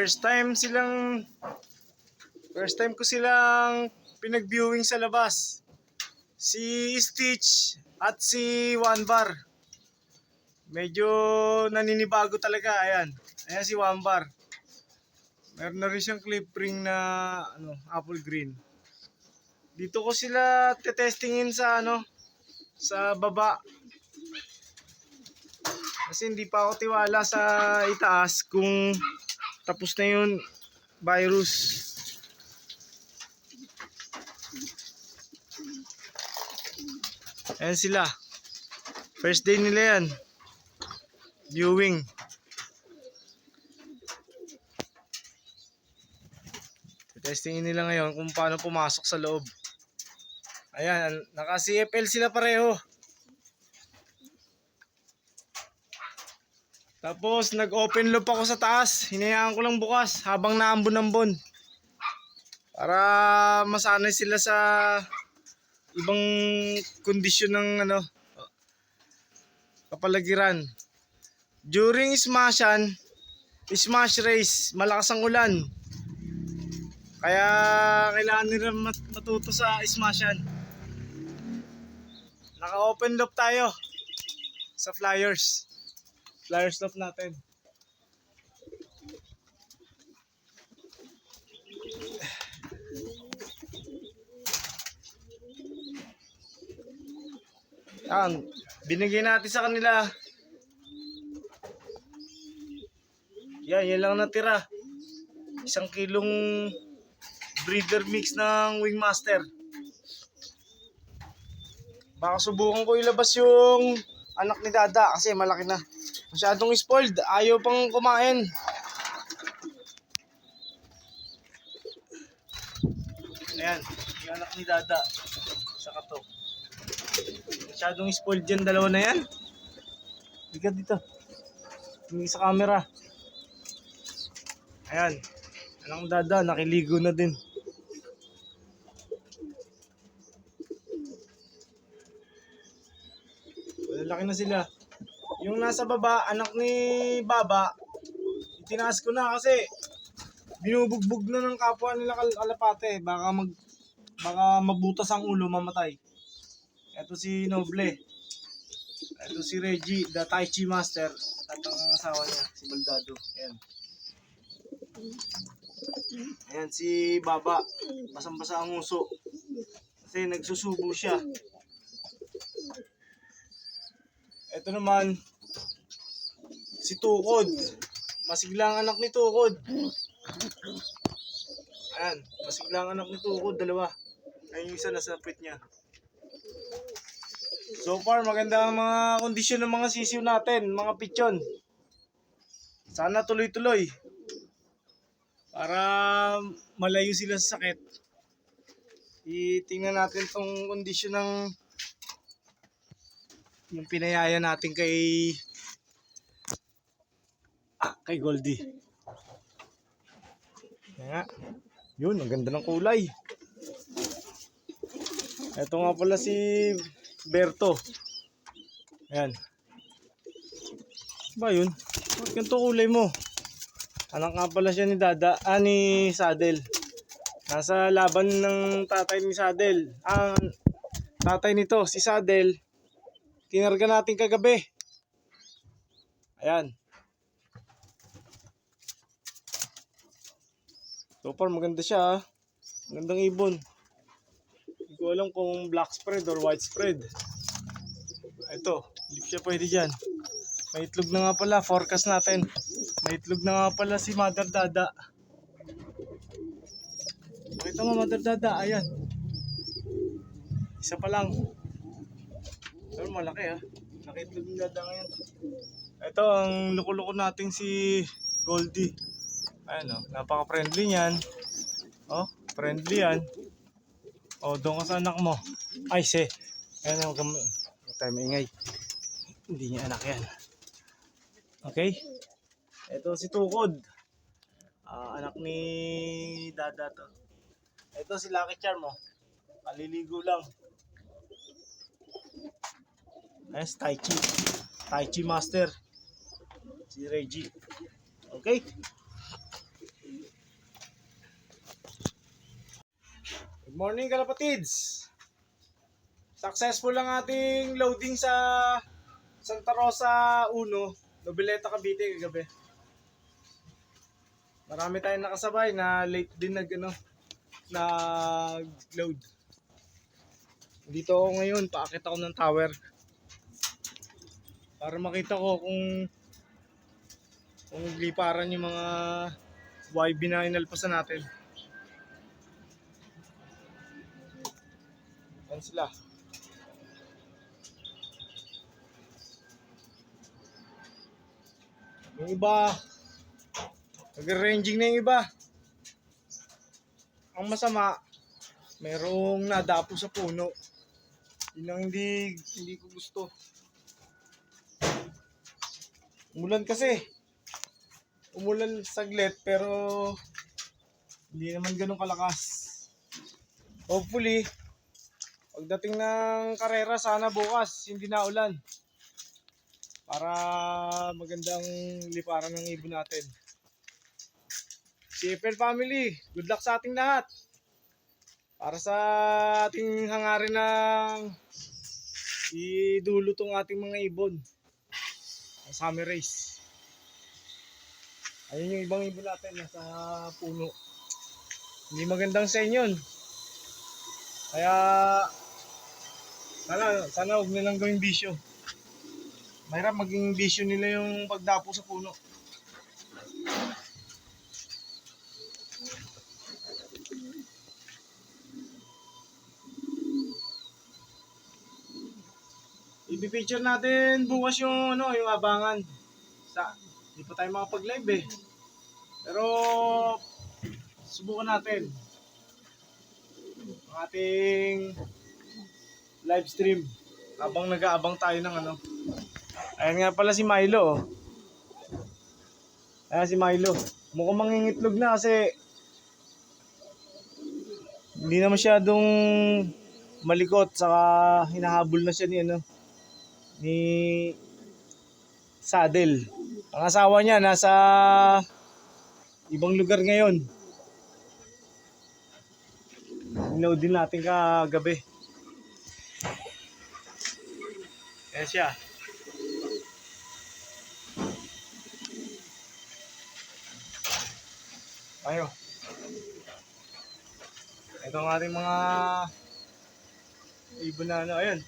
First time ko silang pinag-viewing sa labas. Si Stitch at si One Bar. Medyo naninibago talaga. Ayan si One Bar. Meron na rin siyang clip ring na apple green. Dito ko sila tetestingin sa sa baba. Kasi hindi pa ako tiwala sa itaas kung tapos na yung virus. Ayan sila. First day nila yan. Viewing. Testingin nila ngayon kung paano pumasok sa loob. Ayan, naka CFL sila pareho. Tapos nag-open loop ako sa taas. Hinayaan ko lang bukas habang naambon-ambon. Para masanay sila sa ibang kondisyon ng kapaligiran. During smash race, malakas ang ulan. Kaya kailangan nila matuto sa smashan. Naka-open loop tayo sa flyers loop natin. Yan, binigay natin sa kanila. Yan lang natira. 1 kilong breeder mix ng Wingmaster. Baka subukan ko ilabas yung anak ni Dada kasi malaki na. Masyadong spoiled, ayaw pang kumain. Ayan, yung anak ni Dada. Saka to. Masyadong spoiled yan, dalawa na yan. Ligat dito. Tingin sa camera. Ayan, anak ni Dada, nakiligo na din. Malalaki na sila. Yung nasa baba, anak ni Baba, itinaas ko na kasi binubugbog na ng kapwa nila kalapate. Baka mabutas ang ulo, mamatay. Ito si Noble. Ito si Reggie, the Tai Chi Master. At ang asawa niya, si Baldado. Ayan. Ayan si Baba. Basang-basa ang uso. Kasi nagsusubo siya. Ito naman, si Tukod. Masiglang anak ni Tukod. Ayan, masiglang anak ni Tukod, dalawa. Ayun yung isa nasa pit niya. So far, maganda ang mga kondisyon ng mga sisiw natin, mga pichon. Sana tuloy-tuloy. Para malayo sila sa sakit. Itingnan natin tong kondisyon ng yung pinayaya natin kay Goldie. Kaya yun, ang ganda ng kulay. Ito nga pala si Berto. Ayan. Ba yun? Bakit ganito kulay mo? Anak nga pala siya ni Dada, ni Sadel. Nasa laban ng tatay ni Sadel. Ang tatay nito, si Sadel, tinarga natin kagabi. Ayan. So far maganda siya. Magandang ibon. Hindi ko alam kung black spread or white spread. Ito, hindi siya pwede dyan. May itlog na nga pala, forecast natin. May itlog na nga pala si Mother Dada. Pakita mo Mother Dada, ayan. Isa pa lang. Pero malaki Nakitlog ng Dada ngayon. Ito ang luko-luko natin si Goldie. Ayan napaka-friendly niyan. Friendly yan. Doon ka sa anak mo. Ay, ayan huwag tayo maingay. Hindi niya anak yan. Okay? Ito si Tukod. Anak ni Dada to. Ito si Lucky Charm kaliligo lang. Yes, Tai Chi Master. Si Reggie. Okay? Morning kalapatids! Successful ang ating loading sa Santa Rosa 1, Noveleta, Cavite kagabi. Marami tayong nakasabay na late din nag-load. Dito ako ngayon, paakit ako ng tower. Para makita ko kung liparan yung mga YB na inalpasan natin. Yan sila. Yung iba, nag-ranging na yung iba. Ang masama, mayroong nadapo sa puno. Yun ang hindi ko gusto. Umulan kasi. Umulan saglit pero hindi naman ganun kalakas. Hopefully, pagdating ng karera, sana bukas hindi na ulan. Para magandang liparan ng ibon natin. CFL family, good luck sa ating lahat. Para sa ating hangarin ng idulo tong ating mga ibon. Ang summer race. Ayun yung ibang ibon natin nasa puno. Hindi magandang sign yun. Kaya sana huwag nilang gawing bisyo. Mahirap maging bisyo nila yung pagdapo sa puno. I-feature natin bukas yung yung abangan. Hindi pa tayo makapag-live eh. Pero subukan natin ang ating live stream habang nag-aabang tayo ng Ayan nga pala si Milo. Ayan si Milo. Mukhang mangingitlog na kasi hindi na masyadong malikot, saka hinahabol na siya ni Saddle. Ang asawa niya nasa ibang lugar ngayon. Load din natin kagabi. Ayan siya. Ayo. Ito ang ating mga ibon na ayun.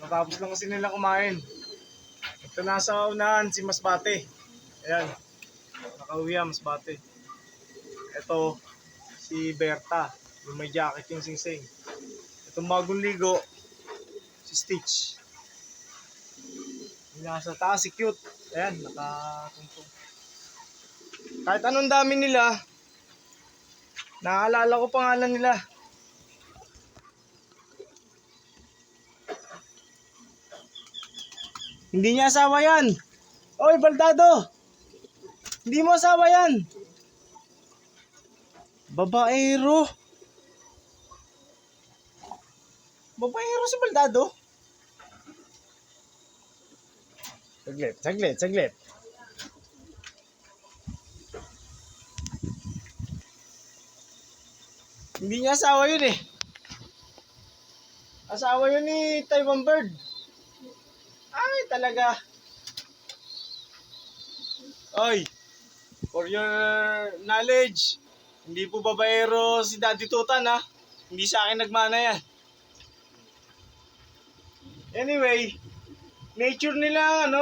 Natapos lang kasi nila kumain. Ito nasa unahan si Masbate. Ayan. Nakauwi ang Masbate. Ito si Berta. Yung may jacket yung singsing. Itong bagong ligo si Stitch. Yung nasa taas si Cute. Ayan, nakatungtong. Kahit anong dami nila, naaalala ko pangalan nila. Hindi niya asawa yan. Oy, Baldado! Hindi mo asawa yan. Babaero. Babaero si Baldado. Saglit. Hindi niya asawa yun eh. Asawa yun ni Taiwan Bird. Ay, talaga. Oy, for your knowledge, hindi po babaero si Daddy Tutan ha. Hindi sa akin nagmana yan. Anyway, nature nila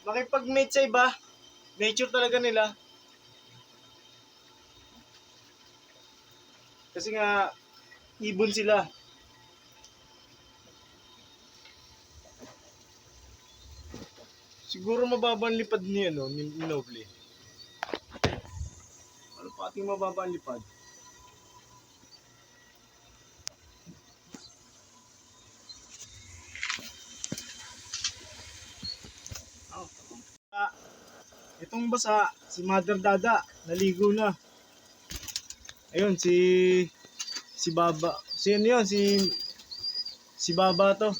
makipag-mate sa iba. Nature talaga nila. Kasi nga, ibon sila. Siguro mababa ang lipad ni Noble. Ano pa ating mababa ang lipad? Itong basa, si Mother Dada, naligo na. Ayun, si Baba. Sino yun? Si Baba to.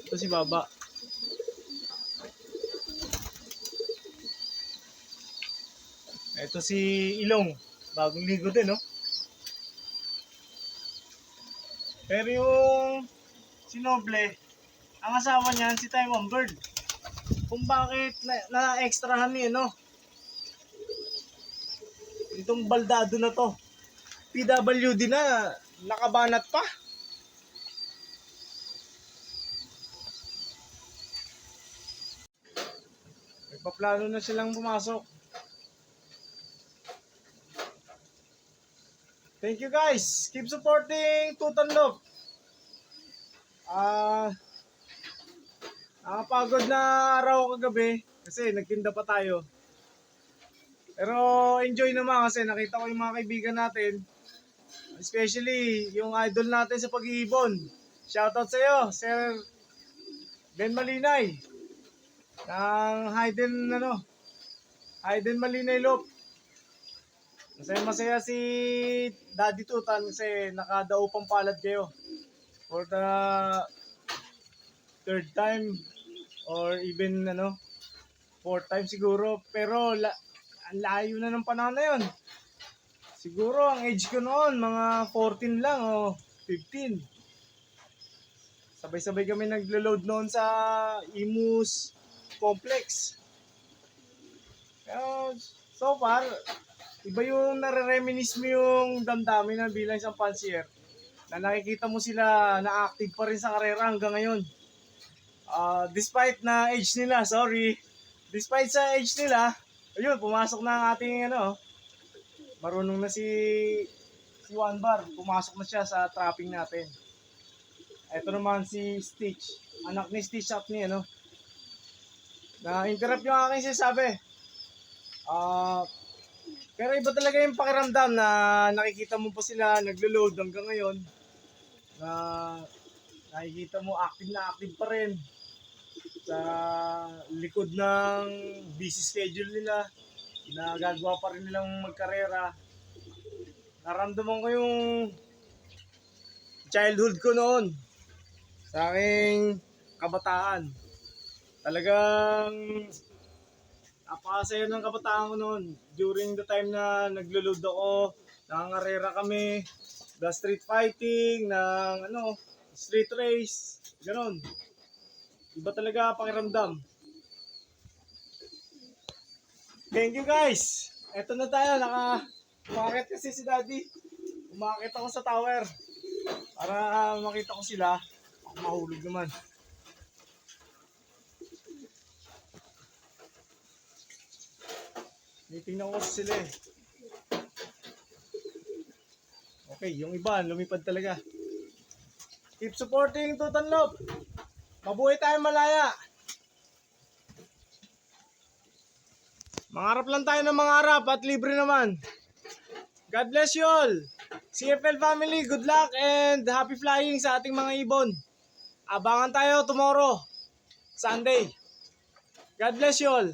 Ito si Baba. Ito si Ilong. Bagong ligo din, no? Pero yung si Noble, ang asawa niyan si Taiwan Bird. Kung bakit na-extrahan niya, no? Itong baldado na to. PWD na, nakabanat pa. Nagpaplano na silang pumasok. Thank you guys. Keep supporting Tutan Love. Nakapagod na araw kagabi kasi nagtinda pa tayo. Pero enjoy naman kasi nakita ko yung mga kaibigan natin. Especially yung idol natin sa pag-iibon. Shoutout sa iyo, Sir Ben Malinay. Ng Hayden Malinay Loop. Masaya si Daddy Tutan kasi nakadaupang palad kayo. For the third time or even fourth time siguro. Pero ang layo na ng panahon na yun. Siguro ang age ko noon mga 14 lang o 15. Sabay-sabay kami naglo-load noon sa Imus Complex. Pero so far, iba yung nare-reminisce mo yung damdamin na bilang isang pansier. Na nakikita mo sila na active pa rin sa karera hanggang ngayon. Despite na age nila, Despite sa age nila, ayun, pumasok na ang ating marunong na si Juan Bar, pumasok na siya sa trapping natin. Ito naman si Stitch, anak ni Stitch at ni na-interrupt yung aking sinasabi. Pero iba talaga yung pakiramdam na nakikita mo pa sila naglo-load hanggang ngayon. Na nakikita mo active pa rin sa likod ng busy schedule nila. Nagagawa pa rin nilang magkarera. Naramdaman ko yung childhood ko noon sa aking kabataan. Talagang napakasaya ng kabataan ko noon. During the time na naglo-load ako, nangangarera kami, the street fighting, ng street race, ganon. Iba talaga pakiramdam. Thank you guys! Eto na tayo, umakit kasi si Daddy. Umakit ako sa tower para makita ko sila. Ako mahulog naman. Tingnan ko sila eh. Okay, yung iba, lumipad talaga. Keep supporting Tutan Love. Mabuhay tayo malaya. Mangarap lang tayo ng mangarap at libre naman. God bless you all. CFL family, good luck and happy flying sa ating mga ibon. Abangan tayo tomorrow, Sunday. God bless you all.